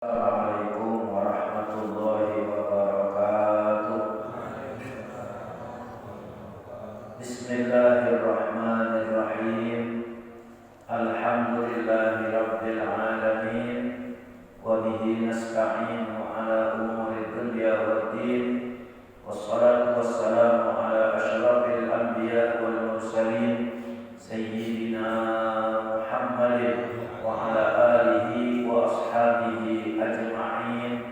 Assalamualaikum warahmatullahi wabarakatuh. Bismillahirrahmanirrahim. Alhamdulillahi rabbil alamin. Wa bihi nasta'inu ala umuri dunya waddin. Wassalatu wassalamu ala asyrafil anbiya wal mursalin Sayyidina Muhammadin wa ala alihi wa ashabihi ajma'in.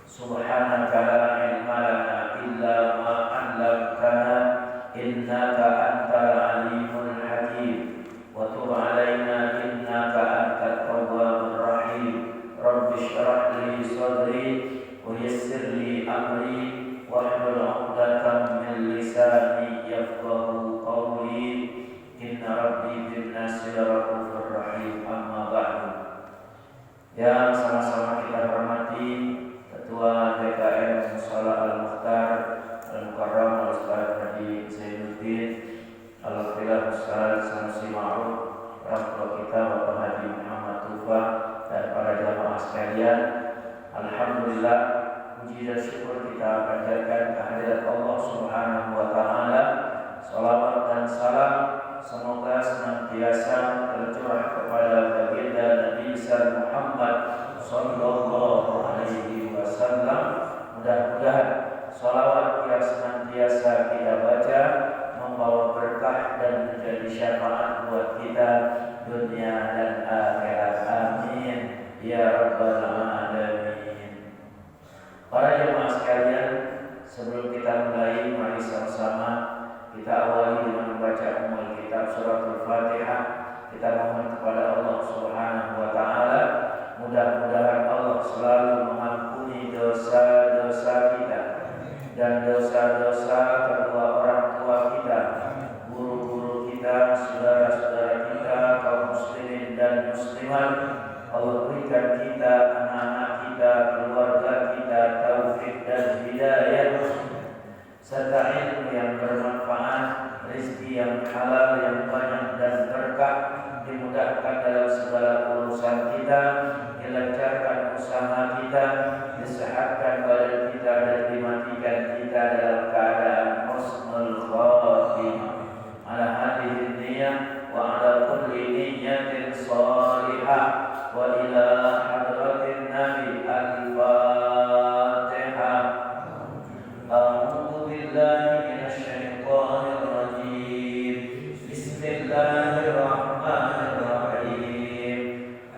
Subhanaka la ilma lana illa ma 'allamtana innaka antal alimul hakim wa tub 'alaina innaka antat tawwabur rahim. Rabbi shrah li sadri wa yassir li amri wahlul 'uqdatam min lisani yafqahu qawli. Inna rabbi bin nasi raufur rahim. Amma ba'du. Yang sama-sama kita hormati Ketua DKM Mushola Al-Mukhtar Al-Mukarram Al-Ustaz Haji Zainuddin Al-Filah Ustaz Sanusi Ma'ruf, orang tua kita Bapak Haji Muhammad Tufa, dan para jamaah sekalian. Alhamdulillah, puji dan syukur kita panjatkan kehadirat Allah Subhanahu wa Ta'ala. Salawat dan salam semoga senantiasa tercurah kepada baginda Nabi Muhammad sallallahu alaihi wasallam. Mudah-mudahan salawat yang senantiasa kita baca membawa berkah dan menjadi syafaat buat kita dunia dan akhirat. Amin ya rabbal alamin. Para jemaah sekalian, sebelum kita mulai, mari sama-sama kita awali dengan membaca ummul kitab suratul Fatihah. Kita mohon kepada Allah Subhanahu wa Ta'ala, mudah-mudahan Allah selalu mengampuni dosa-dosa kita dan dosa-dosa kedua orang tua kita, guru-guru kita, saudara-saudara kita, kaum muslimin dan muslimat. Allah berikan kita, anak-anak kita, keluarga kita taufik dan hidayah serta ilmu yang bermanfaat, rezeki yang halal yang banyak dan berkah, dimudahkan dalam segala urusan kita, dilancarkan usaha kita, disehatkan badan kita, dan dimatikan kita dalam keadaan husnul khatimah. Ala hadhihi niyyah wa ala kulli niyyatin salihah wa ila hadratin nabi al-Fatihah. A'udzu billahi minasy syaithanir rajim. Bismillahirrahmanirrahim.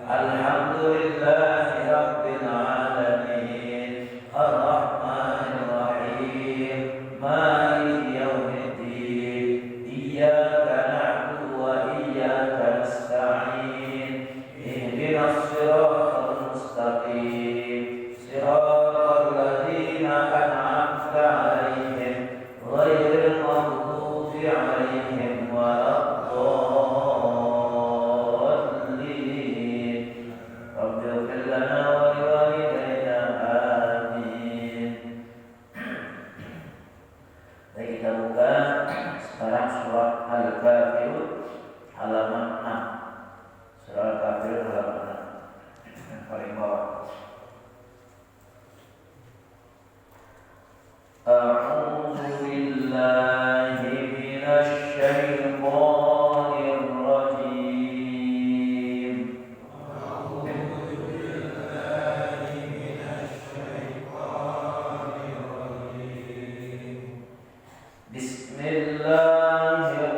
Alhamdulillahi rabbil alamin. Ar-Rahmanir Rahim. Maliki yaumiddin. Iyyaka na'budu wa iyyaka nasta'in. Ihdinas siratal mustaqim. Siratal ladzina an'amta 'alaihim ghairil maghdubi 'alaihim waladdallin. Rabbi ighfir lana wa liwalidayna. Amin. Baik, kita buka sekarang surat Al-Kafirun halaman 6. Surah Al-Kafirun halaman 6 yang paling bawah. A'udzu billahi minasy syaithanir rajim. Bismillahirrahmanirrahim.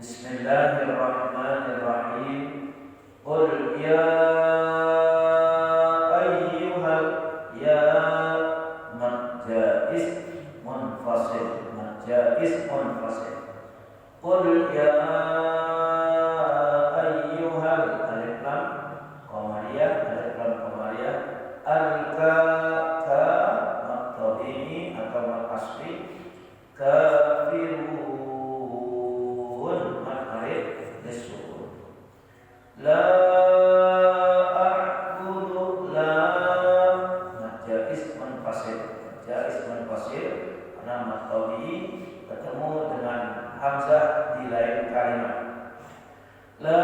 Bismillahirrahmanirrahim. Qul ya ayyuhal ya majais munfasil Qul ya ayyuhal alif lam qamariyah al-ka maqtabi atau maqasfi kafirun la a'budu la jaiz munfasil karena maqtabi ketemu dengan hamzah di lain kalimat. La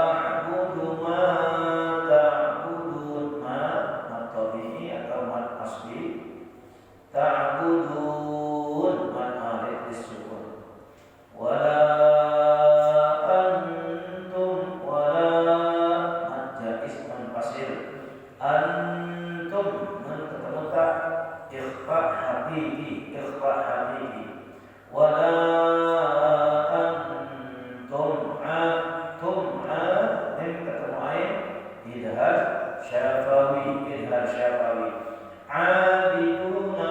a'budu ma ta'budun ma maqtabi atau mad asli ta'budun mad alif disukun wala antum ketemu tak ikhfa habibi wala antum min ketemu ain idhar syafawi abiduna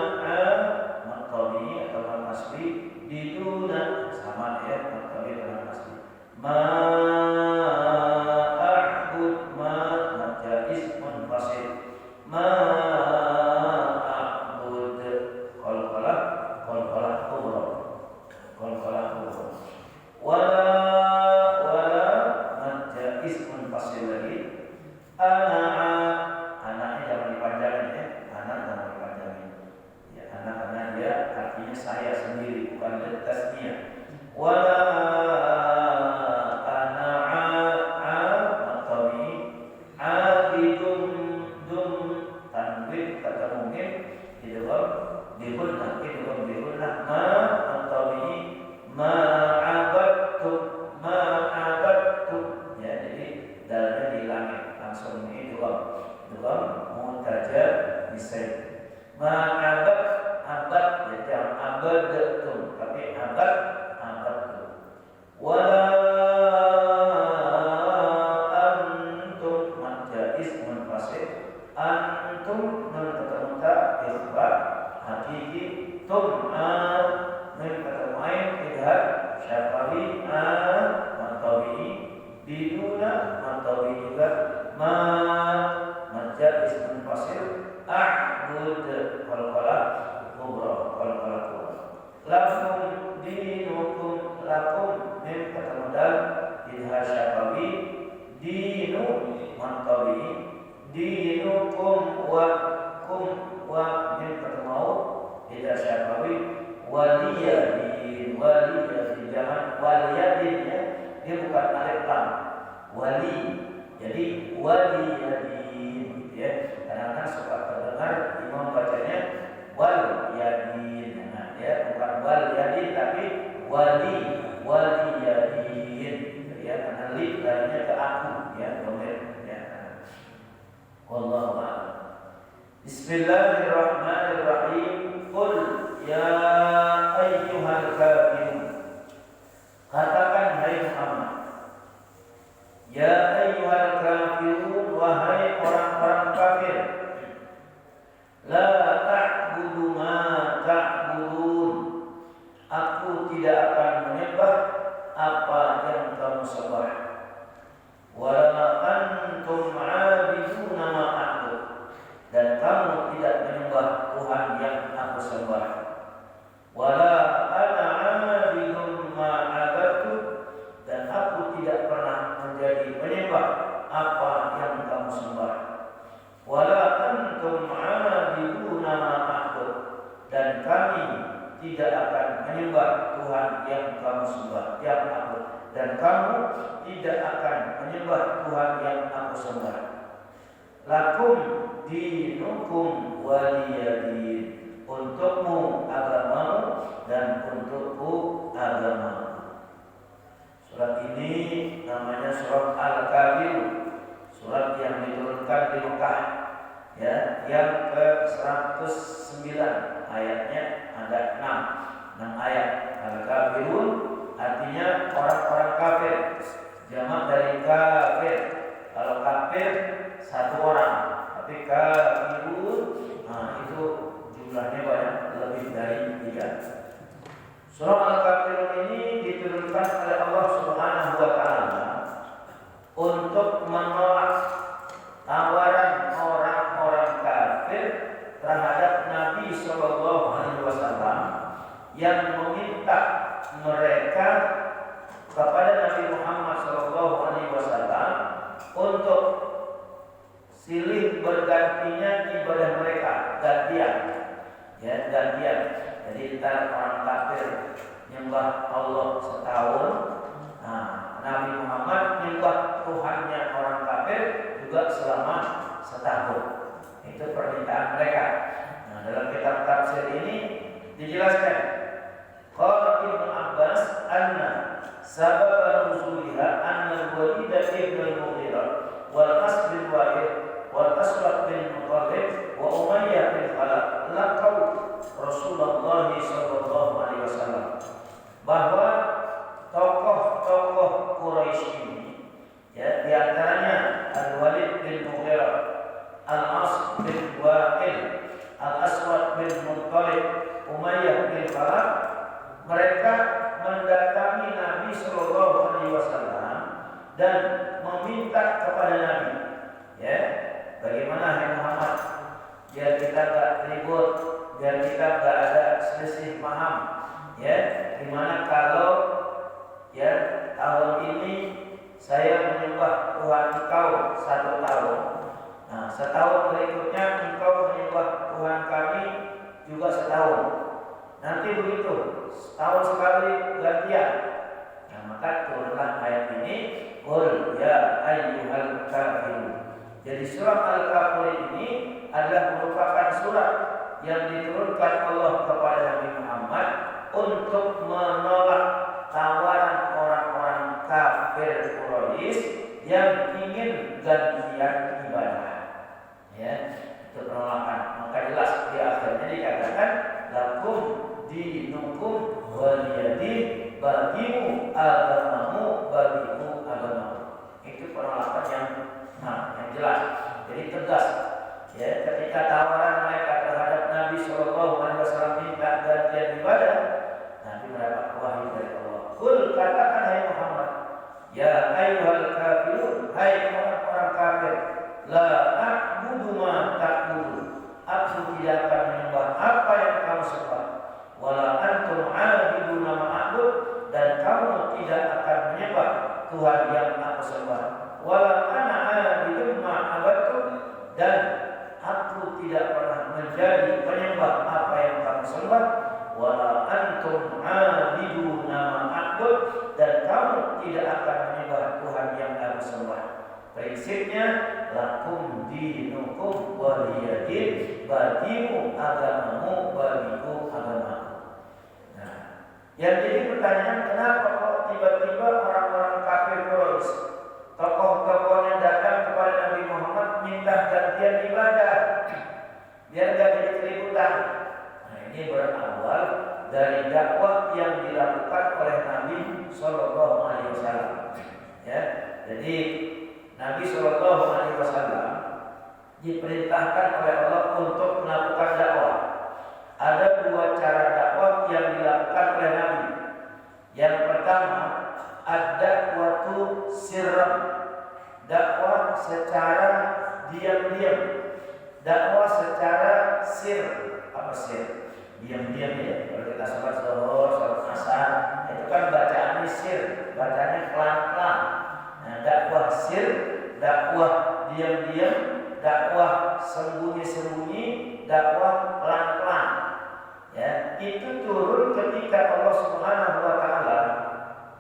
maqtabi atau asli biduna sama ya maqtabi dengan asli ma ma'abud qalqalah kubra wala majais munfasil lagi anaknya jangan dipanjangin ya, anak jangan dipanjangin ya, anak karena dia artinya saya sendiri bukan tasnya wala ma'abadtum ya, jadi dalnya dihilangin langsung ini dua muntajab bisa ma'abad ya jangan abadtum tapi abadtum wala antum majais munfasil antum ketemu tak ikhfa hakiki min ketemu ain idhar syafawi maqtabi biduna maqtabi juga majais munfasil a'bud qalqalah kubra lakum dinukum min ketemu dal idhar syafawi dinu maqtabi dinukum wa min ketemu idhar syafawi waliyadin jangan waliyadin ya, dia bukan alif lam wali jadi waliyadin ya, kadang-kadang suka terdengar imam bacanya waliyadin nah ya, bukan waliyadin tapi waliyadin ya, karena li larinya ke aku ya, domir ya. Wallahu a'lam. Bismillahirrahmanirrahim. Qul ya ayyuhal kafirun, katakan hai tidak akan menyembah Tuhan yang aku sembah. Lakum dinukum waliyadin. Untukmu agamamu dan untukku agamamu. Surat ini namanya surat Al-Kafir, surat yang diturunkan di Mekah, ya, yang ke-109, ayatnya ada 6 ayat. Al-Kafirun artinya orang-orang kafir, jamak dari kafir. Kalau kafir satu orang, tapi kafirun itu jumlahnya banyak, lebih dari 3. Surah Al-Kafirun ini diturunkan oleh Allah Subhanahu wa taala untuk menolak tawaran orang-orang kafir terhadap Nabi sallallahu alaihi wasallam yang meminta mereka kepada Nabi Muhammad sallallahu alaihi wasallam untuk silih bergantinya ibadah mereka, gantian. Ya, gantian. Jadi ntar orang kafir nyembah Allah setahun, Nabi Muhammad nyembah Tuhannya orang kafir juga selama setahun. Itu permintaan mereka. Dalam kitab tafsir ini dijelaskan, qala Ibnu Abbas anna sabab nuzuliha anna al-Walid ibn al-Mughirah wal As bin Wa'il wal Aswad bin Muttalib wa Umayyah bin Khalaf laqaw Rasulullah sallallahu alaihi wasallam, bahwa tokoh-tokoh Quraisy ini, ya, di antaranya Al-Walid bin Mughirah, Al-As bin Wa'il, Al-Aswad bin Muttalib, Umayyah bin Khalaf, mereka mendatangi Nabi sallallahu alaihi wasallam dan meminta kepada Nabi, ya, bagaimana ya Muhammad, biar kita enggak ribut, biar kita enggak ada selisih paham, ya, dimana kalau, ya, tahun ini saya menyembah Tuhan engkau 1 tahun, setahun berikutnya engkau menyembah Tuhan kami juga setahun, nanti begitu setahun sekali gantian. Maka turunlah ayat ini, qul ya ayyuhal kafirun. Jadi surah Al-Kafir ini adalah merupakan surat yang diturunkan Allah kepada Nabi Muhammad untuk menolak tawaran orang-orang kafir Quraisy yang ingin gantian ibadah. Ya, itu penolakan. Maka jelas di akhirnya dikatakan lakum dinukum waliyadin, bagimu agamamu, bagiku agamamu. Itu penolakan yang jelas. Jadi tegas. Ya, ketika tawaran mereka terhadap Nabi sallallahu alaihi wasallam minta gantian ibadah, Nabi mendapat wahyu dari Allah. Qul, katakan hai Muhammad, ya ayyuhal kafirun, hai orang-orang kafir, la a'budu ma ta'budu. Aku tidak akan menyembah apa yang kamu sembah. Wala antum 'abiduna ma a'bud, dan kamu tidak akan menyembah Tuhan yang aku sembah. Wala ana 'abidun ma abadtum, dan aku tidak pernah menjadi penyembah apa yang kamu sembah. Wala antum 'abiduna ma a'bud, dan kamu tidak akan menyembah Tuhan yang aku sembah. Prinsipnya lakum dinukum waliyadin, bagimu agamamu, bagiku agamaku. Yang jadi pertanyaan, kenapa kok tiba-tiba orang-orang kafir Quraisy, tokoh-tokohnya datang kepada Nabi Muhammad minta gantian ibadah biar gak jadi keributan? Ini berawal dari dakwah yang dilakukan oleh Nabi sallallahu alaihi wasallam. Ya, jadi Nabi sallallahu alaihi wasallam diperintahkan oleh Allah untuk melakukan dakwah. Ada 2 cara dakwah yang dilakukan oleh Nabi. Yang pertama, ad-da'watu sirran, dakwah secara diam-diam, dakwah secara sir. Apa sir? Diam-diam ya. Kalau kita sholat zuhur, sholat asar, itu kan bacaannya sir, bacanya pelan-pelan. Dakwah sir, dakwah diam-diam, dakwah sembunyi-sembunyi, dakwah pelan-pelan. Ya, itu turun ketika Allah Subhanahu wa taala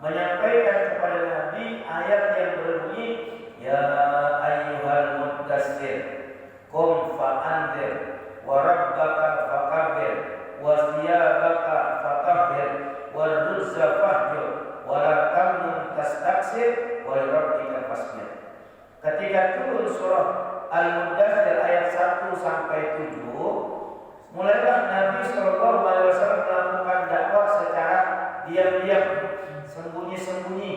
menyampaikan kepada Nabi ayat fastaghfir wa li rabbika fasbir. Ketika turun surah Al-Muddathir ayat 1 sampai 7, mulailah Nabi sallallahu alaihi wasallam melakukan dakwah secara diam-diam, sembunyi-sembunyi.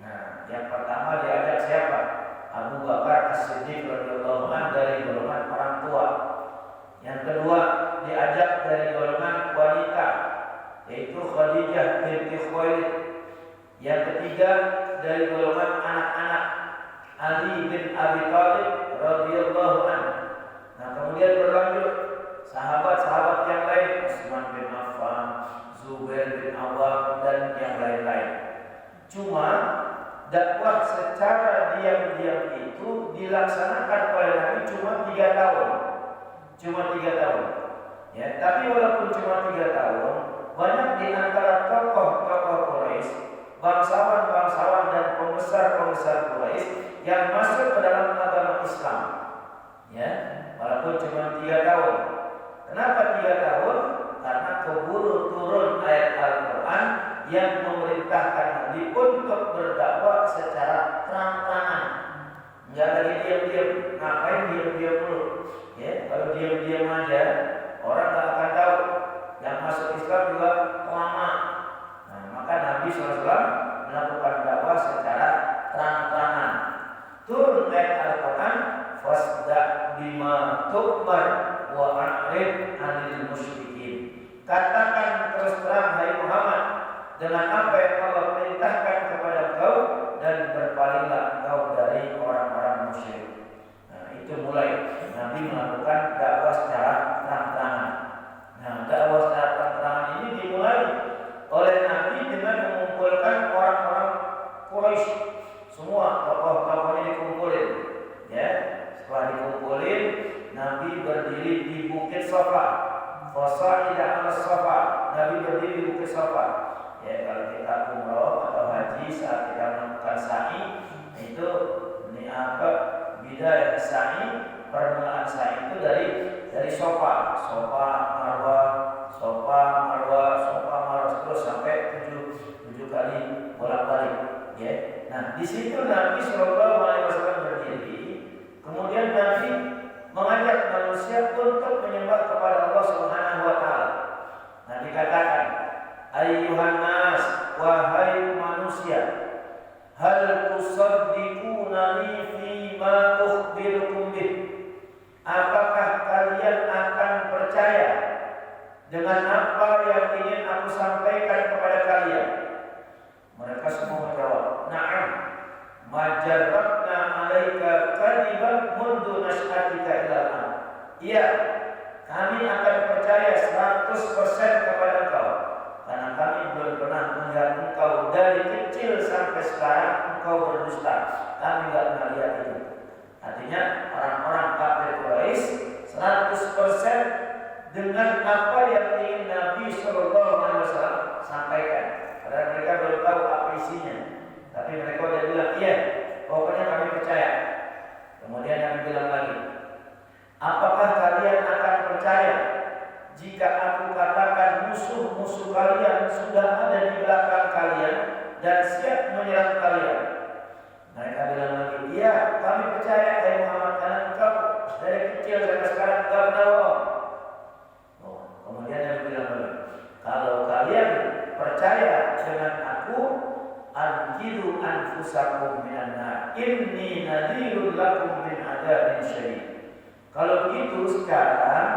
Nah, yang pertama diajak siapa? Abu Bakar As-Siddiq radhiyallahu anhu dari golongan orang tua. Yang kedua diajak dari golongan wanita, yaitu Khadijah binti Khuwailid. Yang ketiga dari golongan anak-anak, Ali bin Abi Thalib radhiyallahu anhu. Nah, kemudian berlanjut sahabat-sahabat yang lain, Utsman bin Affan, Zubair bin Awam dan yang lain-lain. Cuma dakwah secara diam-diam itu dilaksanakan oleh Nabi cuma 3 tahun. Cuma 3 tahun. Ya, tapi walaupun cuma 3 tahun, banyak di antara tokoh-tokoh Quraisy, bangsawan-bangsawan dan pembesar-pembesar Quraisy yang masuk ke dalam agama Islam. Ya, walaupun cuma 3 tahun. Kenapa 3 tahun? Karena keburu turun ayat Al-Quran yang memerintahkan Nabi untuk berdakwah secara terang-terangan. Enggak lagi diam-diam. Ngapain diam-diam dulu? Ya, kalau diam-diam aja orang nggak akan tahu. Yang masuk Islam juga lama. Nah, maka Nabi SAW melakukan dakwah secara terang-terangan. Turun ayat Al-Quran, fasda' bima tu'mar wa a'rid 'anil musyrikin. Katakan terus terang hai Muhammad dengan apa yang Allah perintahkan kepada engkau dan berpalinglah engkau dari orang-orang musyrik. Nah, itu mulai Nabi melakukan dakwah secara terang-terangan. Nah, dakwah secara terang-terangan ini dimulai oleh Nabi dengan mengumpulkan orang-orang Quraisy. Semua tokoh-tokohnya dikumpulin. Ya, setelah dikumpulin, Nabi berdiri di Bukit Safa. Fasa'ida 'ala Safa. Nabi berdiri di Bukit Safa. Ya, kalau kita umroh atau haji saat kita melakukan sa'i, itu ini apa? Bidayah sa'i, permulaan sa'i itu dari Safa, Marwah, Safa, Marwah terus sampai 7 kali bolak-balik. Ya. Nah, di situ Nabi sallallahu alaihi wasallam berdiri, kemudian Nabi mengajak manusia untuk menyembah kepada Allah Subhanahu wa taala. Nah, dikatakan, ayyuhan nas, wahai manusia, hal tusaddiqunani fi ma ukhbirukum bih? Apakah kalian akan percaya dengan apa yang ingin aku sampaikan kepada kalian? Mereka semua menjawab, na'am, majarrabna 'alaika kadiban mundu nas'atika ilal an. Iya, kami akan percaya 100% kepada engkau, karena kami belum pernah melihat engkau dari kecil sampai sekarang engkau berdusta. Kami tidak pernah lihat itu. Artinya orang-orang kafir Quraisy 100% dengan apa yang ingin Nabi Shallallahu Alaihi Wasallam sampaikan. Karena mereka belum tahu apa isinya, tapi mereka sudah bilang iya, pokoknya kami percaya. Kemudian Nabi bilang lagi, apakah kalian akan percaya jika aku katakan musuh-musuh kalian sudah ada di belakang kalian dan siap menyerang kalian? Mereka bilang lagi, iya, kami percaya hai Muhammad, karena engkau dari kecil sampai sekarang engkau tahu. Kemudian Nabi bilang lagi, kalau kalian percaya dengan aku, anjidu anfusakum minan nar, inni nadhirul lakum min adzabin syadid. Kalau begitu sekarang,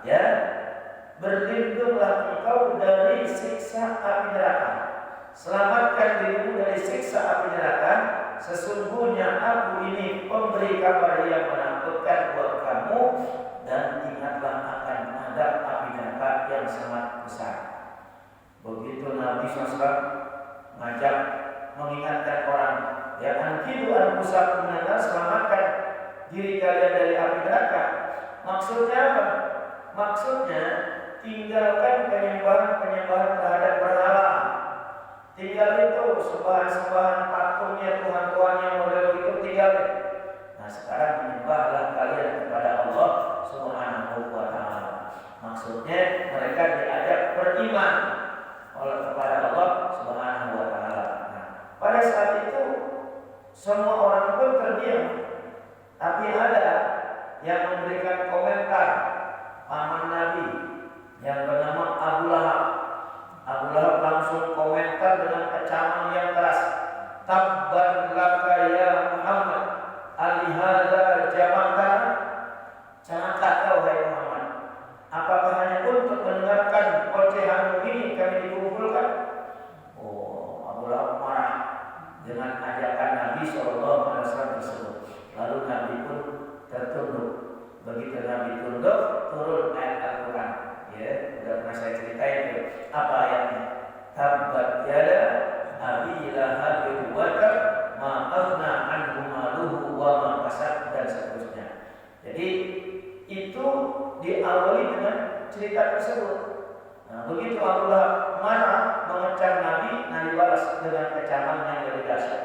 ya, berlindunglah engkau dari siksa api neraka. Selamatkan dirimu dari siksa api neraka. Sesungguhnya aku ini pemberi kabar yang menakutkan buat kamu, dan ingatlah akan adab api neraka yang sangat besar. Begitu Nabi SAW mengajak, mengingatkan orang, ya, anqidu anfusakum minan nar, selamatkan diri kalian dari api neraka. Maksudnya apa? Maksudnya tinggalkan penyembahan terhadap berhala. Tinggal itu sembahan-sembahan patungnya, Tuhan-Tuhannya model itu tinggalin. Nah, sekarang menyembahlah kalian kepada Allah Subhanahu wa taala. Maksudnya mereka diajak beriman oleh kepada Allah Subhanahu wa taala. Nah, pada saat itu semua orang pun terdiam. Tapi ada yang memberikan komentar paman Nabi yang bernama Abu Lahab. Abu Lahab langsung komentar dengan kecaman yang keras. Tabban laka ya Muhammad, alihada jama'ta. Celaka kau hai Muhammad. Apakah hanya untuk mendengarkan ocehan ini kami dikumpulkan? Oh, Abu Lahab marah dengan ajakan Nabi SAW tersebut. Lalu Nabi pun tertunduk. Begitu Nabi tunduk, turun ayat Al-Quran. Ya, sudah pernah saya ceritain itu. Apa ayatnya? Tabbat yada abi lahabin wa tab ma aghna anhu maluhu wa ma kasab, dan seterusnya. Jadi itu diawali dengan cerita tersebut. Nah, begitu Abu Lahab marah mengecam Nabi, Nabi balas dengan kecaman yang lebih dahsyat.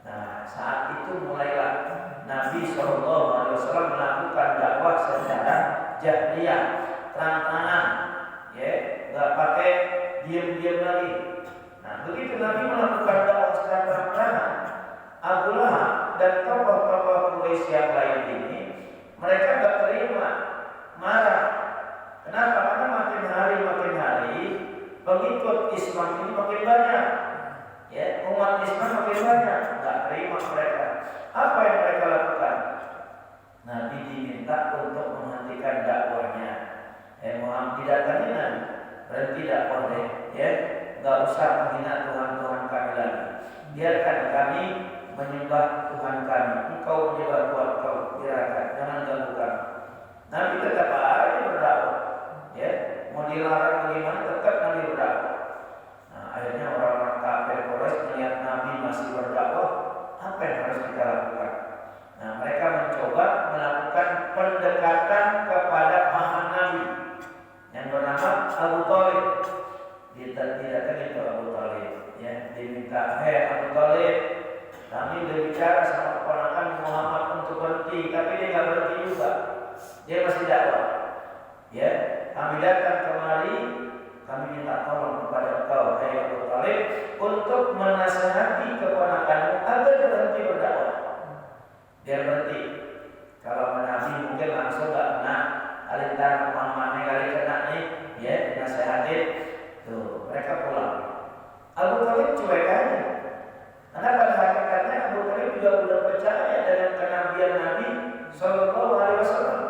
Nah, saat itu mulailah Nabi SAW melakukan dakwah secara jahriyah, terang-terangan, ya, nggak pakai diam-diam lagi. Nah, begitu Nabi melakukan dakwah secara terang-terangan, Abu Lahab dan tokoh-tokoh Quraisy yang lain ini, mereka nggak terima, marah. Kenapa? Karena makin hari pengikut Islam ini makin banyak. Ya, umat Islam makin banyak, nggak terima mereka. Apa yang mereka lakukan? Nabi diminta untuk menghentikan dakwahnya. Muhammad didatangi Nabi, berhenti dakwah deh, ya, nggak usah menghina Tuhan kami lagi. Biarkan kami menyembah Tuhan kami. Engkau menyembah Tuhan kau, biarkan, jangan ganggu kami. Nabi tetap aja berdakwah, ya, mau dilarang bagaimana tetap Nabi berdakwah. Nah, akhirnya orang-orang kafir Quraisy melihat Nabi masih berdakwah, apa yang harus kita lakukan? Nah, mereka mencoba melakukan pendekatan kepada paman Nabi yang bernama Abu Thalib. Didatangi ke Abu Thalib, ya, diminta, hei Abu Thalib, kami berbicara sama keponakan Muhammad untuk berhenti, tapi dia nggak berhenti juga, dia masih dakwah. Ya, kami datang kemari, kami minta tolong kepada engkau, hei Abu Thalib, untuk menasihati keponakanmu agar berhenti berdakwah. Dia berhenti. Kalau Nabi mungkin langsung nggak kena, alintar Muhammadnya kali kena nih, ya, dinasihatin. Tuh, mereka pulang. Abu Thalib cuek aja. Karena pada hakikatnya Abu Thalib juga sudah percaya dengan kenabian Nabi Sallallahu Alaihi Wasallam.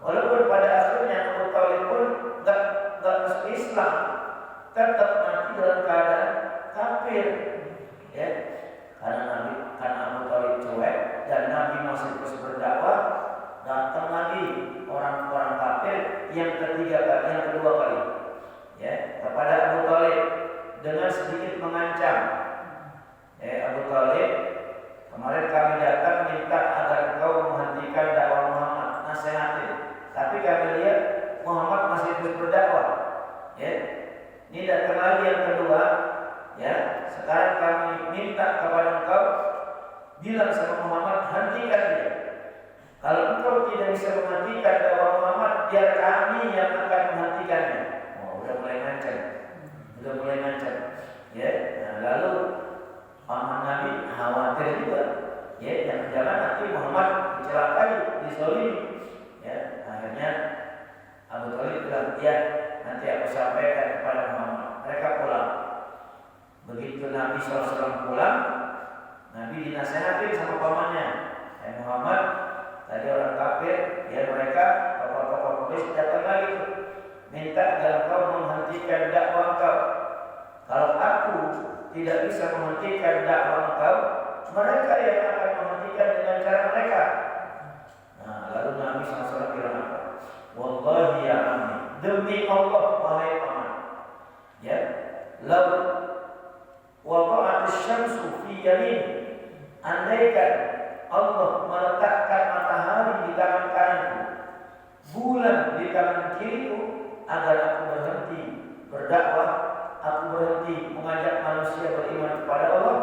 Walaupun pada akhirnya Abu Thalib pun nggak masuk Islam, tetap mati dalam keadaan kafir. Ya, karena Abu Thalib cuek dan Nabi masih terus berdakwah, datang lagi orang-orang kafir yang kedua kali, ya, kepada Abu Thalib dengan sedikit mengancam. Abu Thalib, kemarin kami datang minta agar engkau menghentikan dakwah Muhammad, nasihatin. Tapi kami lihat Muhammad masih terus berdakwah. Ya, ini datang lagi yang kedua. Ya, sekarang kami minta kepada engkau, bilang sama Muhammad, hentikan dia. Kalau engkau tidak bisa menghentikan dakwah Muhammad, biar kami yang akan menghentikannya. Oh, udah mulai ngancam. Ya, nah, lalu paman Nabi khawatir juga. Ya, jangan nanti Muhammad dicelakai, dizalimi. Ya, akhirnya Abu Thalib bilang, ya, nanti aku sampaikan kepada Muhammad. Mereka pulang. Begitu Nabi SAW pulang, Nabi dinasihatin sama pamannya. Muhammad, tadi orang kafir, ya, mereka tokoh-tokoh Quraisy datang lagi, minta agar kau menghentikan dakwah kau. Kalau aku tidak bisa menghentikan dakwah engkau, mereka yang akan menghentikan dengan cara mereka. Nah, lalu Nabi SAW bilang apa? Wallahi ya ammi, demi Allah wahai paman, ya, law waqa'atis syamsu fi yamin, andaikan Allah meletakkan matahari di tangan kananku, bulan di tangan kiriku, agar aku berhenti berdakwah, aku berhenti mengajak manusia beriman kepada Allah,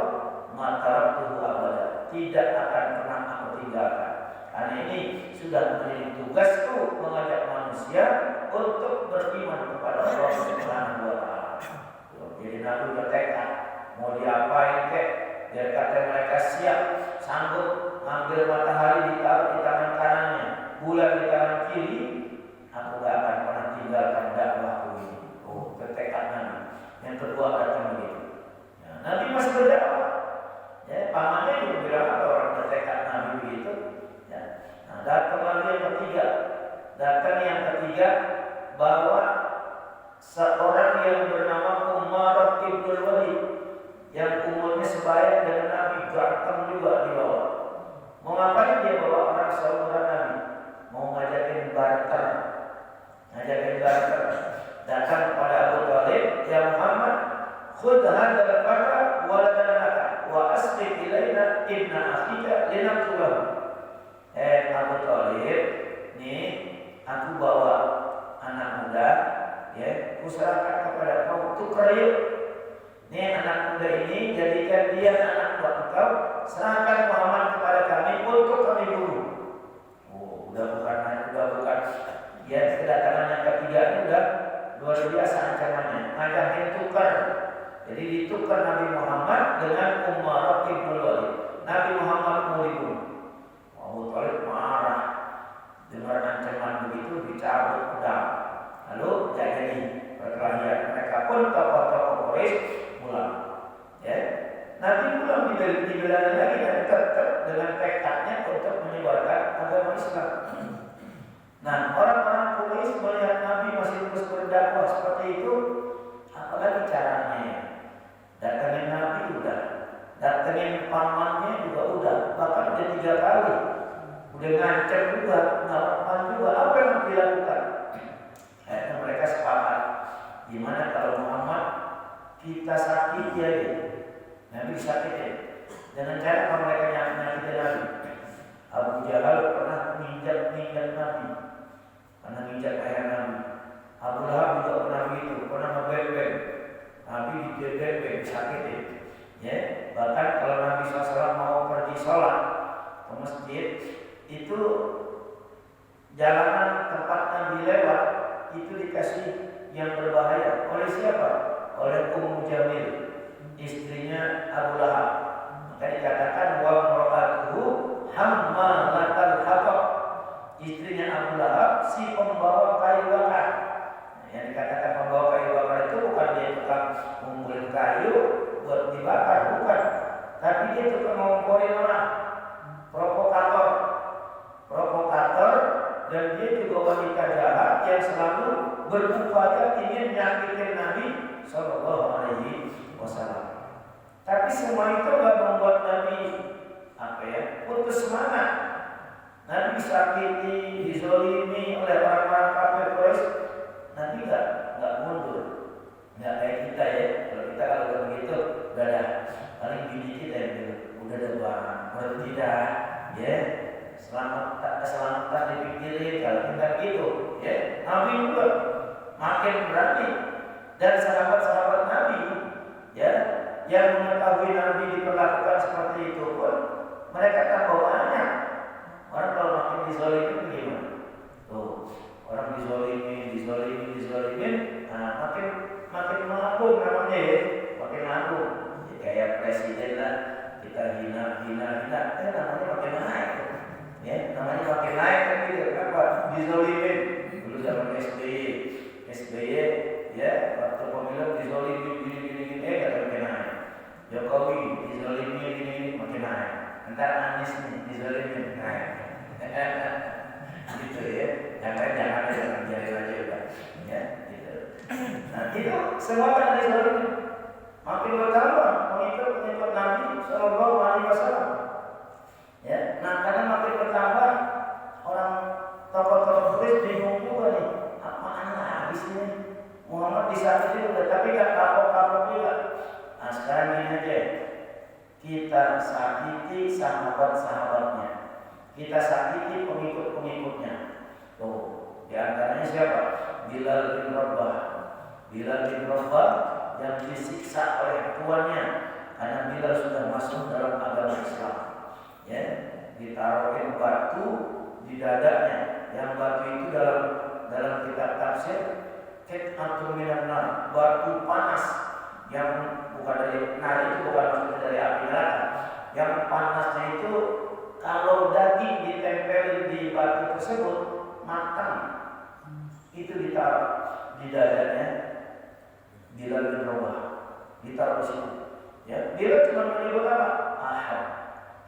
maka Tuhan abada, tidak akan pernah aku tinggalkan. Karena ini sudah menjadi tugasku mengajak manusia untuk beriman kepada Allah Subhanahu wa Ta'ala. Jadi Nabi bertekad, mau diapain kek, Biar kata mereka siap, sanggup ambil matahari ditaruh di tangan kanannya, bulan di tangan kiri, aku gak akan pernah tinggalkan dakwahku ini. Oh, ketekad Nabi. Yang kedua datang begitu. Ya, Nabi masih berdakwah. Ya, pamannya juga bilang ada orang bertekad Nabi begitu. Ya. Nah, datang lagi yang ketiga. Datang yang ketiga bahwa seorang yang bernama Umar ibnul Walid yang umurnya sebaya dengan Nabi, ganteng juga di bawah. Mau ngapain dia bawa orang seumuran Nabi? Mau ngajakin barter. Datang kepada Abu Thalib, ya Muhammad, khudh hadzal farra wa ladanaka wa asqi ilaina ibna akhika linaqtulahu. Abu Thalib, nih aku bawa anak muda, ya, kuserahkan kepada kau, tukar yuk. Nih anak muda ini jadikan dia anak buat engkau, serahkan Muhammad kepada kami untuk kami bunuh. Oh, udah bukan. Ya, kedatangan yang ketiga ini udah luar biasa ancamannya. Ngajakin tukar. Jadi ditukar Nabi Muhammad dengan Umar ibnul Walid. Nabi Muhammad mau dibunuh. Abu Thalib marah. Dengar ancaman begitu dicabut pedang. Lalu jadi perkelahian. Mereka pun tokoh-tokoh Quraisy pulang. Ya. Nabi pulang di belakang lagi dan tetap dengan tekadnya untuk menyebarkan agama Islam. Nah, orang-orang Quraisy melihat Nabi masih terus berdakwah seperti itu, apalagi caranya? Datangin Nabi udah, datangin pamannya juga udah, bahkan udah 3 kali, udah ngancam juga, ngelawan juga, apa yang harus dilakukan? Akhirnya mereka sepakat, gimana kalau Muhammad kita sakiti aja, Nabi sakiti, dengan cara kalau mereka nyakiti Nabi. Abu Jahal pernah menginjak Nabi. Karena nginjak ayah Nabi. Abu Lahab juga pernah begitu, pernah ngebebek. Nabi dibebek, sakitin. Ya, bahkan kalau Nabi SAW mau pergi sholat ke masjid, itu jalanan tempat Nabi lewat itu dikasih yang berbahaya. Oleh siapa? Oleh Ummu Jamil, istrinya Abu Lahab. Maka dikatakan wa mar'atuhu hammalatal hatab. Istrinya Abu Lahab si pembawa kayu bakar. Yang dikatakan pembawa kayu bakar itu bukan dia tukang ngumpulin kayu buat dibakar, bukan. Tapi dia tukang ngomporin orang, provokator, dan dia juga wanita jahat yang selalu berupaya ingin menyakitin Nabi Sallallahu Alaihi Wasallam. Tapi semua itu nggak membuat Nabi putus semangat. Nabi disakiti, dizolimi oleh orang-orang kafir Quraisy, Nabi nggak mundur, nggak kayak kita ya. Kalau kita udah begitu, udah dah, paling gini kita ya, udah berhenti dah, ya. Selamat dipikirin kalau kita gitu, ya. Nabi juga makin berani dan sahabat-sahabat Nabi, ya, yang mengetahui Nabi diperlakukan seperti itu pun mereka tambah banyak. Orang kalau makin dizolimi bagaimana? Tuh, orang dizolimi, nah makin mengagum namanya ya, makin mengagum. Ya, kayak presiden lah, kita hina, namanya makin naik. Ya, namanya makin naik kan gitu. Kenapa? Dizolimin. Dulu zaman SBY, ya, waktu pemilu dizolimin gini, kata makin naik. Jokowi dizolimi gini, makin naik. Entar Anies nih dizolimin naik. Gitu ya, jangan biarin aja udah, ya, gitu. Nah itu semua kan dizolimin, makin bertambah pengikut Nabi Sallallahu Alaihi Wasallam. Ya, nah karena makin bertambah orang tokoh-tokoh Quraisy bingung juga nih, apaan habis ini Muhammad disakiti udah, tapi gak kapok-kapok juga. Nah sekarang ini aja, kita sakiti sahabat-sahabatnya, kita sakiti pengikut-pengikutnya. Tuh, di antaranya siapa? Bilal bin Rabah yang disiksa oleh tuannya karena Bilal sudah masuk dalam agama Islam. Ya, ditaruhin batu di dadanya. Yang batu itu dalam kitab tafsir qit'atun minan nar, batu panas yang bukan dari nar, itu bukan maksudnya dari api neraka, yang panasnya itu kalau daging ditempelin di batu tersebut matang, itu ditaruh di dadanya Bilal bin Rabah, ditaruh di situ. Ya, Bilal cuma menyebut apa? Ahad,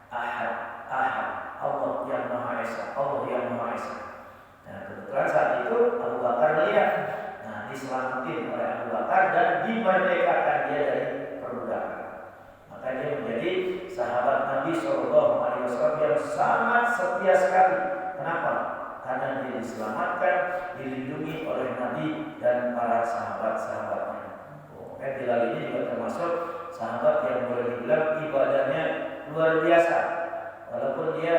Ahad, Ahad, Allah yang Maha Esa, Allah yang Maha Esa. Nah, kebetulan saat itu Abu Bakar lihat, nah diselamatin oleh Abu Bakar dan dimerdekakan dia dari perbudakan. Maka dia menjadi sahabat Nabi SAW yang sangat setia sekali. Kenapa? Karena dia diselamatkan, dilindungi oleh Nabi dan para sahabat-sahabatnya. Bilal ini juga termasuk sahabat yang boleh dibilang ibadahnya luar biasa. Walaupun dia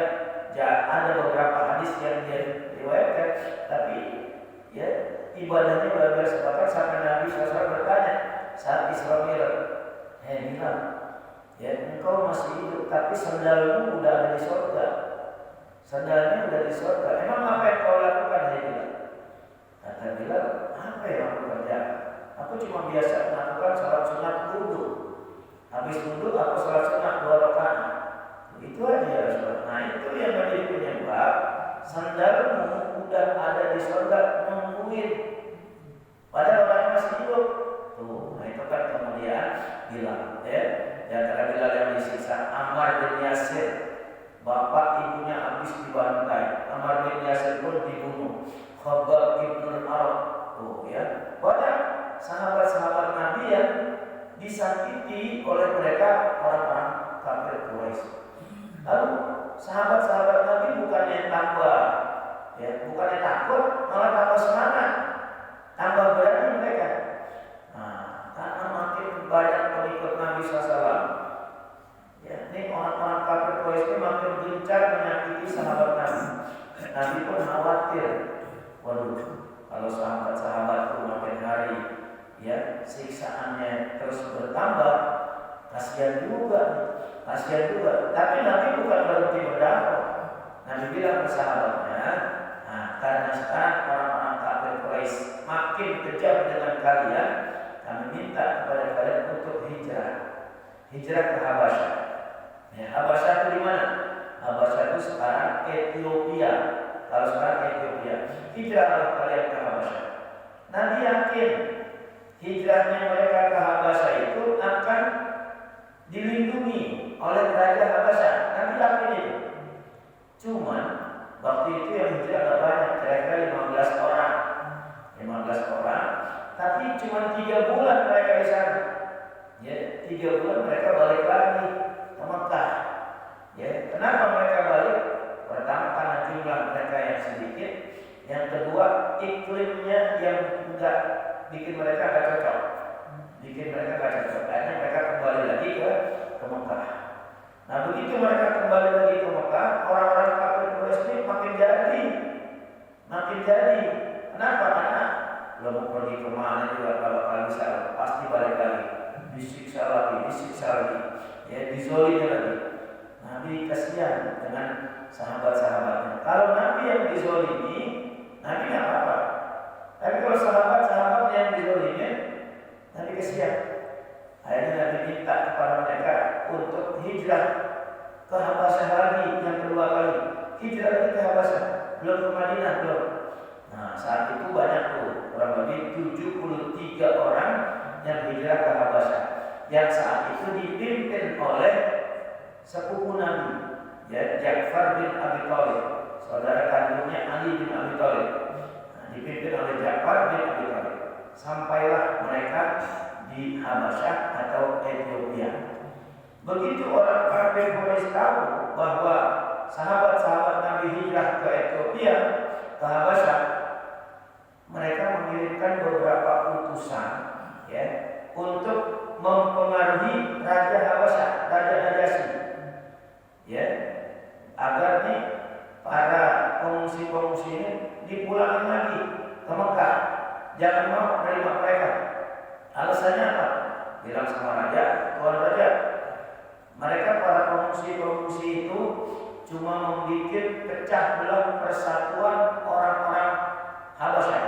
ada beberapa hadis yang dia riwayatkan, tapi ya ibadahnya luar biasa. Bahkan sampai Nabi SAW bertanya saat Isra Mi'raj, Bilal, ya engkau masih hidup, tapi sandalmu udah ada di surga. Sandalnya udah di surga. Emang apa yang kau lakukan, Bilal? Kata Bilal, apa yang aku kerjakan? Aku cuma biasa melakukan salat sunat wudu. Habis wudu aku salat sunat 2 rakaat. Itu aja ya Rasulullah. Nah itu yang menjadi penyebab sandalmu udah ada di surga nungguin. Padahal orangnya masih hidup. Tuh, nah itu kan kemudian Bilal, ya. Di antara Bilal yang disiksa Ammar bin Yasir, bapak ibunya habis dibantai. Ammar bin Yasir pun dibunuh. Khabbab ibn al-Arab, tuh ya. Banyak sahabat-sahabat Nabi yang disakiti oleh mereka orang-orang kafir Quraisy. Lalu sahabat-sahabat Nabi bukannya tambah, ya, bukannya takut, malah tambah semangat, tambah berani mereka. Nah, karena makin banyak pengikut Nabi SAW, ya, ini orang-orang kafir Quraisy ini makin gencar menyakiti sahabat Nabi. Nabi pun khawatir, waduh, kalau sahabat-sahabat itu makin hari, ya, siksaannya terus bertambah, kasihan juga. Tapi Nabi bukan berhenti berdakwah. Nabi bilang ke sahabatnya, nah, karena sekarang orang-orang kafir Quraisy makin kejam dengan kalian, kami minta kepada kalian untuk hijrah ke Habasyah. Ya, Habasyah itu di mana? Habasyah itu sekarang Ethiopia. Kalau sekarang Ethiopia, hijrahlah kalian ke Habasyah. Nabi yakin hijrahnya mereka ke Habasyah itu akan dilindungi oleh Raja Habasyah. Nabi yakin itu. Cuman waktu itu yang hijrah agak banyak, kira-kira 15 orang. Tapi cuma 3 bulan mereka di sana. Ya, 3 bulan mereka balik lagi ke Mekah. Ya, kenapa mereka balik? Pertama karena jumlah mereka yang sedikit. Yang kedua iklimnya yang enggak bikin mereka gak cocok. Akhirnya mereka kembali lagi ke Mekah. Nah begitu mereka kembali lagi ke Mekah, orang-orang kafir Quraisy ini makin jadi. Kenapa? Karena lo mau pergi kemana juga kalau bisa pasti balik lagi, disiksa lagi, ya dizolimi lagi. Nabi kasihan dengan sahabat-sahabatnya. Kalau Nabi yang dizolimi, Nabi nggak apa-apa. Tapi kalau sahabat-sahabat yang dizolimi, Nabi kasihan. Akhirnya Nabi minta kepada mereka untuk hijrah ke Habasyah lagi yang kedua kali. Hijrah lagi ke Habasyah, belum ke Madinah belum. Nah saat itu banyak tuh, kurang lebih 73 orang yang hijrah ke Habasyah, yang saat itu dipimpin oleh sepupu Nabi, ya, Ja'far bin Abi Thalib, saudara kandungnya Ali bin Abi Thalib. Nah, dipimpin oleh Ja'far bin Abi Thalib. Sampailah mereka di Habasyah atau Ethiopia. Begitu orang kafir Quraisy tahu bahwa sahabat-sahabat Nabi hijrah ke Ethiopia, ke Habasyah, mereka mengirimkan beberapa utusan, ya, untuk mempengaruhi Raja Habasyah, Raja Najasyi, ya, agar nih para pengungsi-pengungsi ini dipulangin lagi ke Mekah. Jangan mau menerima mereka. Alasannya apa? Bilang sama raja, tuan raja, mereka para pengungsi itu cuma membuat pecah belah persatuan orang-orang Habasyah.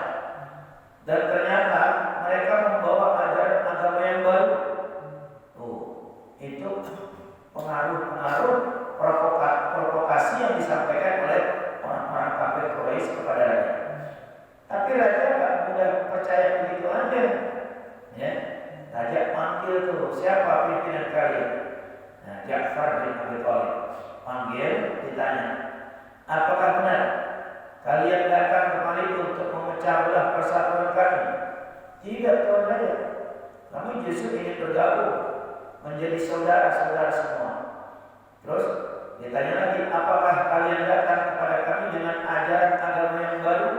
Dan ternyata mereka membawa ajaran agama yang baru. Tuh, itu pengaruh Abi Thalib. Panggil, ditanya, apakah benar kalian datang kemari untuk memecah belah persatuan kami? Tidak, Tuhan saya. Kami justru ingin bergabung menjadi saudara-saudara semua. Terus ditanya lagi, apakah kalian datang kepada kami dengan ajaran agama yang baru?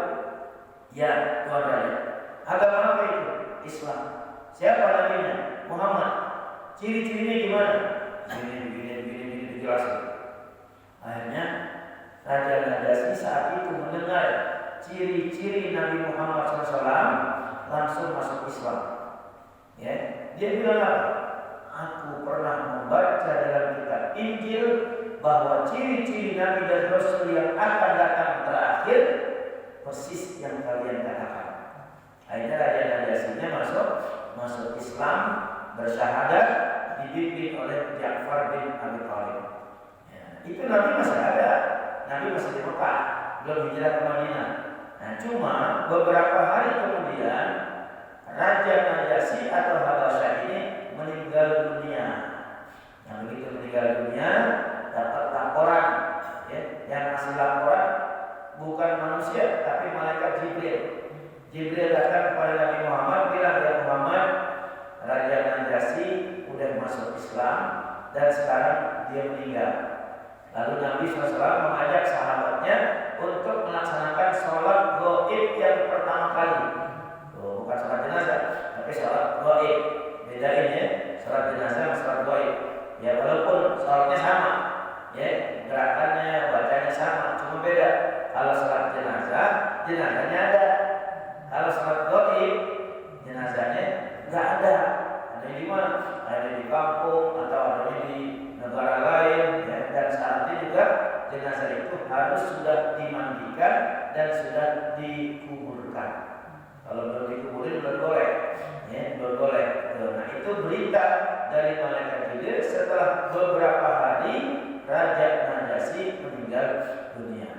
Ya, Tuhan saya. Agama apa itu? Islam. Siapa nabinya? Muhammad. Ciri-cirinya gimana? Begini dijelasin. Akhirnya Raja Najasyi saat itu mendengar ciri-ciri Nabi Muhammad SAW, langsung masuk Islam. Ya, dia bilang apa? Aku pernah membaca dalam kitab Injil bahwa ciri-ciri Nabi dan Rasul yang akan datang terakhir persis yang kalian katakan. Akhirnya Raja Najasyi masuk Islam, bersyahadat, dibimbing oleh Ja'far bin Abi Thalib. Ya, itu Nabi masih ada, Nabi masih di Mekah, belum hijrah ke Madinah. Nah, cuma beberapa hari kemudian Raja Najasyi atau Habasyah ini meninggal dunia. Yang begitu meninggal dunia, dapat laporan, ya, yang ngasih laporan bukan manusia tapi malaikat Jibril. Jibril datang kepada Nabi Muhammad, bilang, ya Muhammad, Raja Najasyi udah masuk Islam dan sekarang dia meninggal. Lalu Nabi SAW mengajak sahabatnya untuk melaksanakan sholat gaib yang pertama kali. Bukan sholat jenazah, tapi sholat gaib. Bedain ya, sholat jenazah sama sholat gaib. Ya walaupun sholatnya sama, ya gerakannya, bacanya sama, cuma beda. Kalau sholat jenazah, jenazahnya ada. Kalau sholat gaib, jenazahnya nggak ada. Ada di mana? Ada di kampung atau ada di negara lain, ya. Dan saat ini juga jenazah itu harus sudah dimandikan dan sudah dikuburkan. Kalau belum dikuburin belum boleh, ya, belum boleh. Nah itu berita dari malaikat Jibril setelah beberapa hari Raja Najasyi meninggal dunia.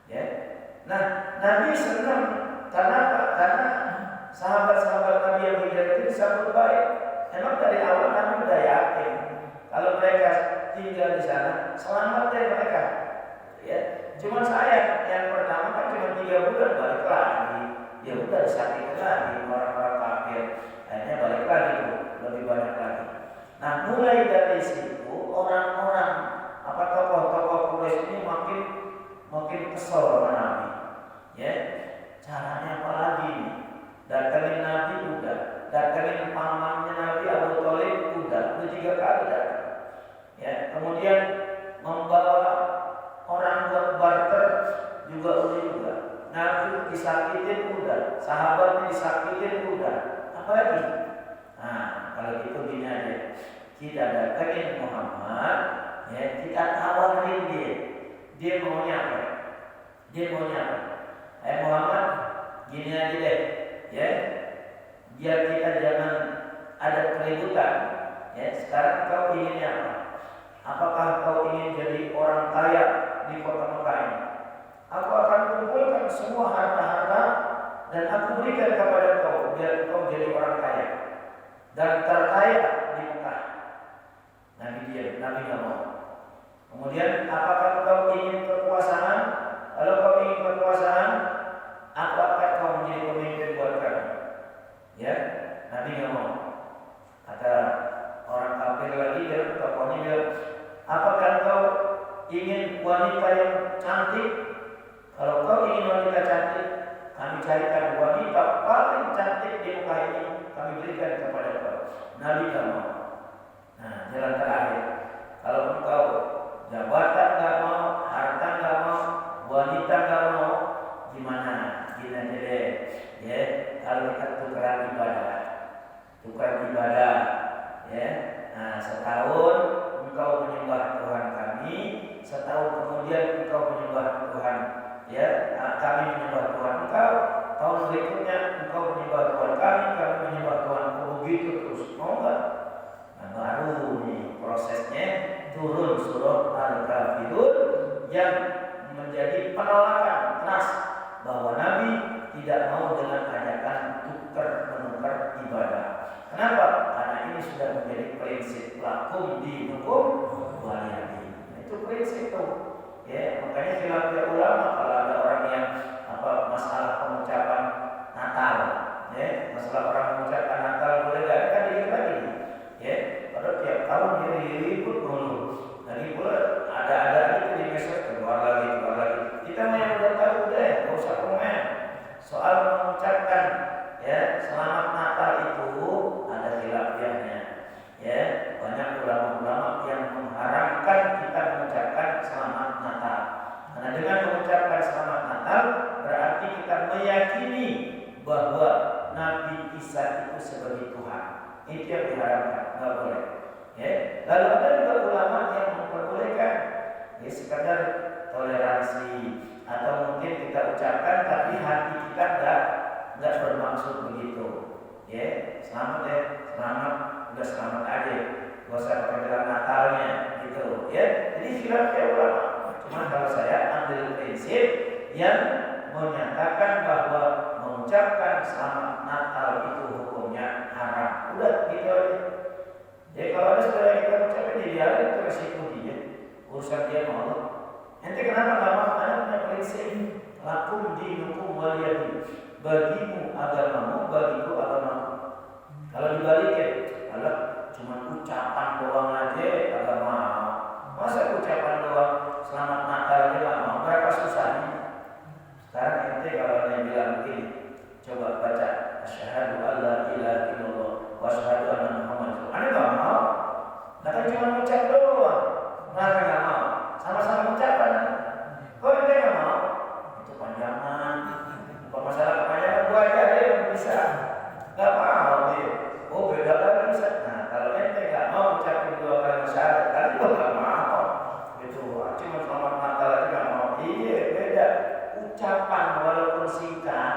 Ya. Nah Nabi senang karena apa? Karena sahabat-sahabat Nabi yang hijrah itu disambut baik. Emang dari awal Nabi udah yakin kalau mereka tinggal di sana selamat deh mereka. Ya, cuma saya yang pertama kan cuma 3 bulan balik lagi. Ya udah disakiti lagi orang-orang kafir. Akhirnya balik lagi lebih banyak lagi. Nah mulai dari situ orang-orang tokoh-tokoh Quraisy ini makin kesel sama Nabi. Ya, caranya apa lagi? Datangin Nabi udah, datangin pamannya Nabi Abu Thalib udah 3 kali datang. Ya, kemudian membawa orang buat barter juga. Nabi disakitin udah, sahabatnya disakitin udah. Apa lagi? Nah, kalau gitu gini aja. Kita datangin Muhammad, ya, kita tawarin dia. Dia maunya apa? Muhammad, gini aja deh, ya. Biar kita jangan ada keributan. Ya, sekarang kau inginnya apa? Apakah kau ingin jadi orang kaya di kota Mekah ini? Aku akan kumpulkan semua harta-harta dan aku berikan kepada kau biar kau jadi orang kaya dan terkaya di Mekah. Nabi nggak mau. Kemudian apakah kau ingin kekuasaan? Kalau kau ingin kekuasaan, aku akan kau menjadi pemimpin buat kami. Ya, Nabi nggak mau. Kata orang kafir lagi, dia tokohnya bilang, apakah kau ingin wanita yang cantik? Kalau kau ingin wanita cantik, kami carikan wanita paling cantik di muka ini, kami berikan kepada kau. Nabi nggak mau. Nah, jalan terakhir, kalau engkau jabatan nggak mau, harta nggak mau, wanita nggak mau, gimana? Gini aja deh, ya. Kalau kita tukar ibadah, ya. Nah, setahun engkau menyembah Tuhan kami, setahun kemudian engkau menyembah Tuhan, ya. Kami menyembah Tuhan engkau, tahun berikutnya engkau menyembah Tuhan kami menyembah Tuhan. Begitu terus, mau nggak? Nah, baru nih prosesnya turun surah Al-Kafirun yang menjadi penolakan keras bahwa Nabi tidak mau dengan ajakan tukar-menukar ibadah. Kenapa? Karena ini sudah menjadi prinsip lakum dinukum waliyadin. prinsip itu. Ya, makanya khilafiyah ulama kalau ada orang yang masalah pengucapan Natal, ya, masalah orang mengucapkan Natal boleh nggak kan dikit lagi, ya, padahal tiap tahun dia ribut mulu. Lagi pula ada itu di medsos keluar lagi. Kita yang udah tahu deh, nggak usah komen. Soal mengucapkan ya selamat Natal itu ada khilafiyahnya. Ya, banyak ulama-ulama yang mengharamkan kita mengucapkan selamat Natal. Karena dengan mengucapkan selamat Natal berarti kita meyakini bahwa Nabi Isa itu sebagai Tuhan. Itu yang diharamkan, nggak boleh. Ya, lalu ada juga ulama yang memperbolehkan ya sekadar toleransi atau mungkin kita ucapkan tapi hati kita nggak bermaksud begitu. Ya, selamat ya, udah selamat aja, gak usah pakai dalam Natalnya gitu. Ya, jadi khilafiyah ulama. Cuma kalau saya ambil prinsip yang menyatakan bahwa mengucapkan selamat Natal itu hukumnya haram. Udah gitu aja. Jadi kalau ada saudara kita ucapin dia itu resiko dia, urusan dia mau. Nanti kenapa nggak mau? Ada punya prinsip lakum dinukum waliyadin. Bagimu agamamu, bagiku agamaku. Kalau dibalikin, kalau cuma ucapan doang aja agak mau. Masa ucapan doang selamat Natal aja nggak mau? Berapa susahnya? Sekarang ente kalau dia bilang begini, coba baca asyhadu alla ilaha illallah wa asyhadu anna muhammadar rasulullah. Anda nggak mau? Nah kan cuma ucap doang. Kenapa nggak mau? Sama-sama ucapan. Kok ente nggak mau? Itu panjangan. Kalau masalah kepanjangan gua aja dia yang bisa. Nggak mau dia. Oh beda kan bisa. Nah kalau ente nggak mau ucapin dua kali syahadat, tadi gua nggak mau. Itu cuma selamat Natal aja nggak mau. Iya beda. Ucapan walaupun singkat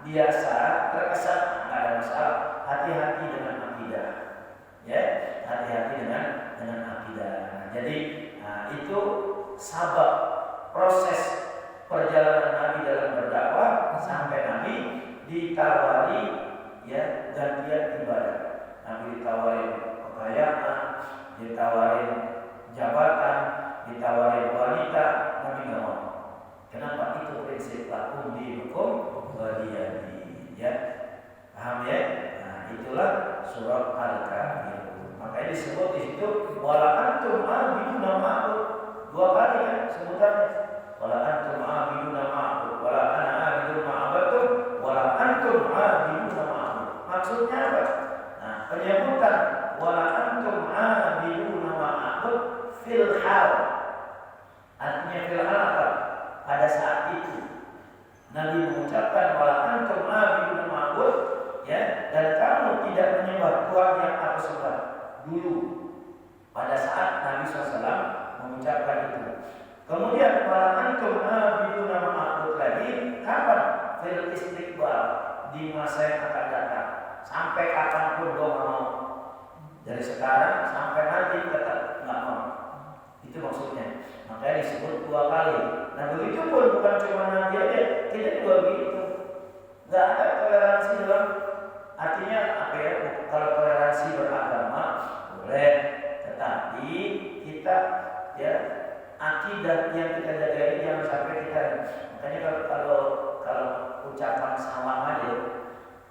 biasa terkesan nggak ada masalah. Hati-hati dengan akidah, ya, hati-hati dengan akidah. Nah, jadi itu sabab proses perjalanan Nabi dalam berdakwah sampai Nabi ditawari ya gantian ibadah. Nabi ditawarin kekayaan, ditawarin jabatan, ditawarin wanita, Nabi nggak mau. Kenapa? Itu prinsip lakum dinukum waliyadin. Ya, paham ya? Nah, itulah surat Al-Kafirun. Makanya disebut di situ wala antum abiduna ma'bud. Dua kali kan sebutannya. Wala antum abiduna ma'bud, wala ana abidun ma'abatum, wala antum abiduna ma'bud. Maksudnya apa? Nah, penyebutan wala antum abiduna ma'bud fil hal. Artinya fil hal apa? Pada saat itu Nabi mengucapkan wala antum abiduna ma'bud, ya, dan kamu tidak menyembah Tuhan yang aku sembah dulu. Pada saat Nabi SAW mengucapkan itu. Kemudian wala antum abiduna ma'bud lagi kapan? Fil istiqbal, di masa yang akan datang. Sampai kapanpun gua mau. Dari sekarang sampai nanti tetap nggak mau. Itu maksudnya. Makanya disebut dua kali. Nah begitu pun bukan cuma Nabi aja, kita juga begitu. Nggak ada toleransi dalam. Artinya apa ya? Kalau toleransi beragama boleh, tetapi kita ya akidah yang kita jaga ini jangan sampai kita. Makanya kalau ucapan salam aja,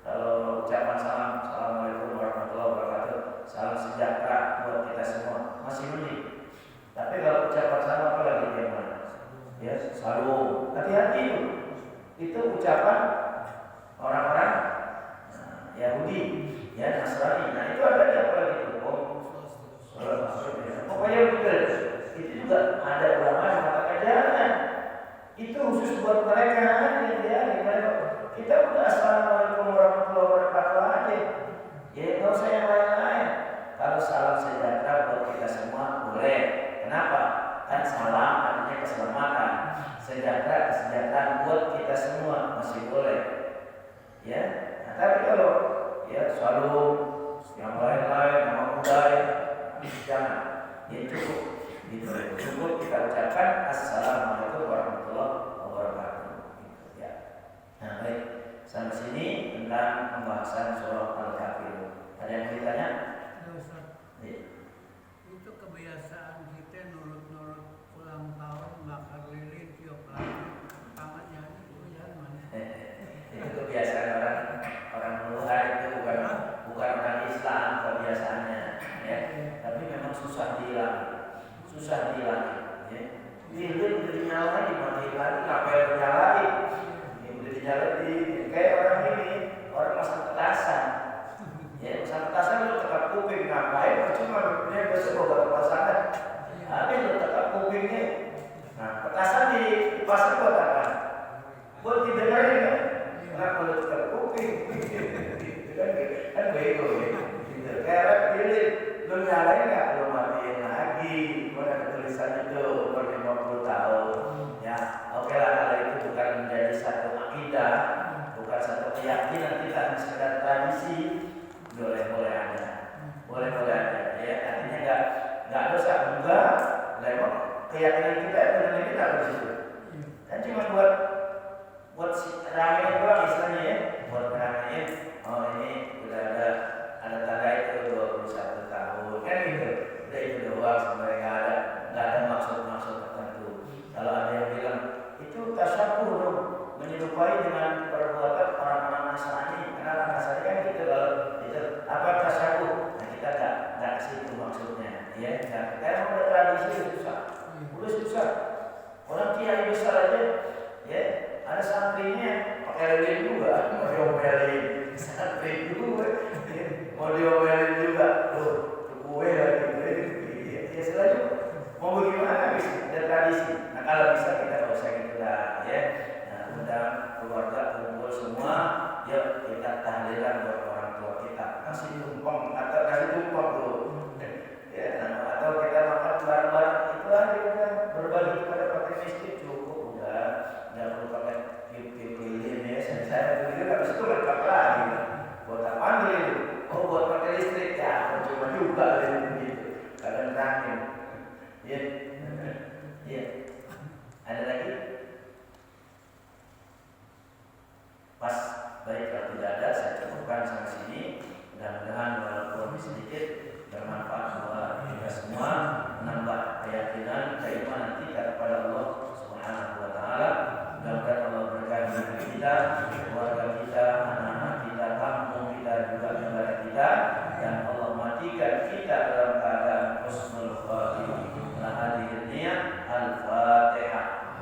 kalau ucapan salam, assalamualaikum warahmatullahi wabarakatuh, salam sejahtera buat kita semua, masih mending. Tapi kalau ucapan salam apa lagi yang mana? Ya, salam. Hati-hati itu ucapan orang-orang Yahudi, ya Nasrani. Nah itu ada apa lagi itu? Pokoknya betul. Itu juga ada ulama yang mengatakan jangan. Itu khusus buat mereka yang kita udah assalamualaikum warahmatullahi wabarakatuh aja. Ya nggak usah yang lain-lain. Kalau salam sejahtera buat kita semua boleh. Kenapa? Kan salam artinya keselamatan. Sejahtera kesejahteraan buat kita semua masih boleh. Ya. Nah, tapi kalau ya selalu yang lain-lain nama budaya jangan. Ya cukup. Gitu. Cukup kita ucapkan assalamualaikum warahmatullahi wabarakatuh. Ya. Nah baik. Sampai sini tentang pembahasan surah Al-Kafirun. Ada yang mau ditanya? Ya, Ustaz. Ya. Itu kebiasaan kita nurut-nurut ulang Lilin udah dinyalain, mati lagi, ngapain dinyalain? Ini udah dinyalain, kayak orang ini, orang pasang petasan. Ya, pasang petasan lu tekap kuping, ngapain? Cuma dia besok bawa pasangan. Habis lu tekap kupingnya. Nah, petasan dipasang buat apa? Buat didengarin kan? Kenapa lu tekap kuping? Kan bego ya. Gitu. Kayak lilin, lu nyalain nggak? Lu matiin lagi. Mana tulisannya tuh per 50 tahun. Ya, oke lah kalau itu bukan menjadi satu akidah, bukan satu keyakinan kita, hanya sekedar tradisi, boleh ada. Ya, artinya nggak dosa juga. Lewat keyakinan kita, benar kita harus itu. Dan cuma buat ramein doang istilahnya ya, buat ramein. Oh ini udah ada tanda itu 21 tahun kan gitu. Udah itu doang sebenarnya nggak ada maksud tertentu. Kalau ada yang bilang itu tasyabuh dong, menyerupai dengan perbuatan orang-orang Nasrani. Karena orang Nasrani kan gitu kalau itu apa tasyabuh. Nah kita nggak situ maksudnya, ya. Nah, kita udah tradisi udah susah. Orang kiai besar aja, ya ada santrinya pakai lilin juga, mau diomelin santri juga, mau diomelin juga, tuh kue lagi. Ya selalu mau bagaimana bisa ada tradisi. Nah kalau bisa kita nggak usah gitu lah, ya. Nah undang keluarga kumpul semua, yuk kita tahlilan buat orang tua kita, kasih tumpeng tuh, ya. Atau kita makan bareng-bareng itu aja udah berbagi kepada fakir miskin cukup udah, nggak perlu pakai tiup-tiup lilin ya. Saya pikir habis itu lengkap lagi. Buat apa lilin? Oh buat pakai listrik ya, cuma juga lilin gitu. Kadang terakhir, ya. Ada lagi? Pas, baik kalau tidak ada saya cukupkan sampai sini. Mudah-mudahan walaupun sedikit bermanfaat buat kita semua, menambah keyakinan, keimanan kita kepada Allah Subhanahu wa taala. Mudah-mudahan Allah berkahi kita, keluarga kita, anak-anak kita, kampung kita, juga negara kita, dan Allah matikan kita dalam keadaan husnul khatimah. Hadhihi niyat al-Fatihah.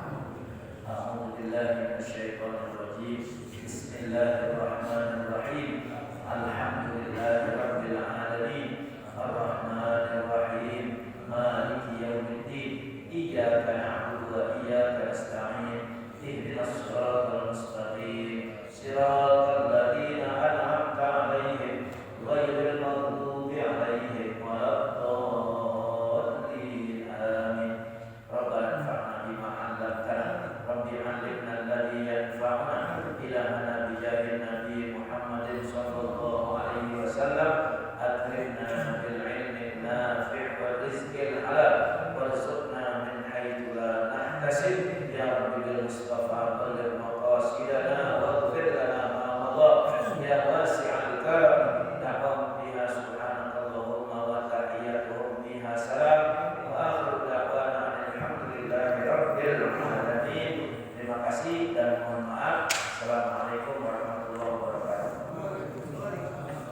A'udzu billahi minasyaitonir rajim. Bismillahirrahmanirrahim. Alhamdulillahi rabbil alamin. Ar-Rahmanir Rahim. Maliki yaumiddin. Iyyaka na'budu wa iyyaka nasta'in. Ihdinas shiratal mustaqim. Shiratal ladzina an'amta 'alaihim ghairil maghdubi 'alaihim waladdallin. Amin. Rabbana anfa'na bima 'allamtana. Rabbi 'allimna alladhi yanfa'una. Ilahana bijahin Nabi Muhammadin sallallahu alaihi wasallam. Akrimna bil ilmi nafi' wa rizqil halal warzuqna min haitsu la nahtasib. Ya Rabbi bil Mustafa balligh maqasidana waghfir lana ma madha. Ya wasi'al karam na'am biha subhanakallahumma wa tahiyyatuhum biha salam wa akhiru da'wana alhamdulillahi rabbil alamin. Terima kasih dan mohon maaf. Assalamualaikum.